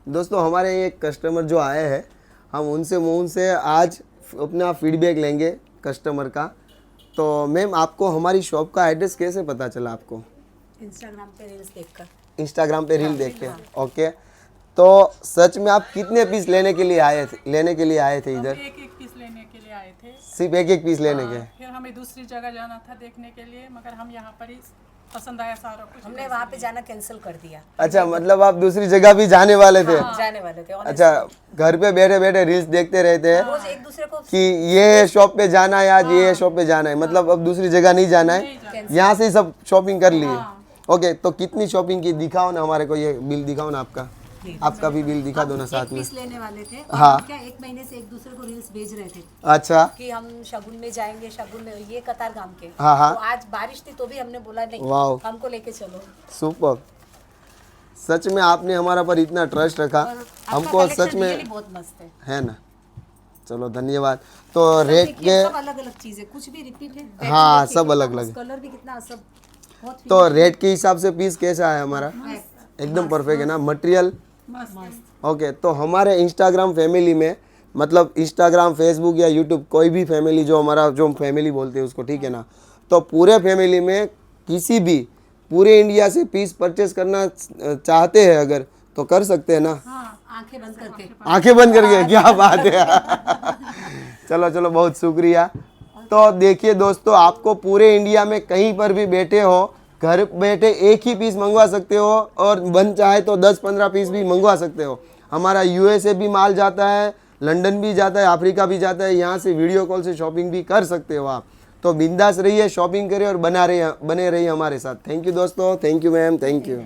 दोस्तों हमारे एक कस्टमर जो आए हैं, हम उनसे आज अपना फीडबैक लेंगे कस्टमर का। तो मैम, आपको हमारी शॉप का एड्रेस कैसे पता चला आपको? इंस्टाग्राम पे रील्स देखकर। इंस्टाग्राम पे रील देख के। ओके, तो सच में आप कितने पीस लेने के लिए आए थे इधर? एक एक पीस लेने के लिए आए थे। सिर्फ एक पीस लेने के? फिर हमें दूसरी जगह जाना था देखने के लिए, मगर हम यहाँ पर ही पसंद आया सारा कुछ। हमने वहाँ पे जाना कैंसिल कर दिया। अच्छा, मतलब आप दूसरी जगह भी जाने वाले थे? जाने वाले थे। अच्छा, घर पे बैठे बैठे रील्स देखते रहते हैं रोज एक दूसरे को कि ये शॉप पे जाना है आज, ये शॉप पे जाना है, मतलब अब दूसरी जगह नहीं जाना है, यहाँ से ही सब शॉपिंग कर लिए। ओके, तो कितनी शॉपिंग की दिखाओ ना हमारे को, ये बिल दिखाओ ना आपका। आपका भी बिल दिखा दो ना साथ में। पीस लेने वाले थे। हाँ। क्या 1 महीने से एक दूसरे को रील्स भेज रहे थे अच्छा। कि हम शगुन में जाएंगे, शगुन में, ये कतार गांव के। हाँ हाँ। तो आज बारिश थी तो भी हमने बोला नहीं, वाओ, हमको लेके चलो। सुपर। सच में आपने हमारा पर इतना ट्रस्ट रखा, और आपका हमको collection सच में really बहुत मस्त है ना। चलो धन्यवाद। तो रेट के, सब अलग अलग चीजें, कुछ भी रिपीट है। हाँ, सब अलग अलग। कलर भी कितना सब बहुत तो रेट के हिसाब से पीस कैसा है हमारा? एकदम परफेक्ट है ना मटेरियल? ओके, तो हमारे इंस्टाग्राम फैमिली में, मतलब इंस्टाग्राम, फेसबुक या यूट्यूब, कोई भी फैमिली जो हमारा जो फैमिली बोलते हैं उसको, ठीक है ना, तो पूरे फैमिली में किसी भी पूरे इंडिया से पीस परचेस करना चाहते हैं अगर, तो कर सकते हैं ना? आंखें बंद करके। आंखें बंद करके, क्या बात है। चलो चलो, बहुत शुक्रिया। तो देखिए दोस्तों, आपको पूरे इंडिया में कहीं पर भी बैठे हो, घर बैठे एक ही पीस मंगवा सकते हो, और बन चाहे तो 10-15 पीस भी मंगवा सकते हो। हमारा यूएसए भी माल जाता है, लंदन भी जाता है, अफ्रीका भी जाता है, यहाँ से वीडियो कॉल से शॉपिंग भी कर सकते हो आप। तो बिंदास रहिए, शॉपिंग करिए और बने रहिए हमारे साथ। थैंक यू दोस्तों, thank you ma'am, thank you.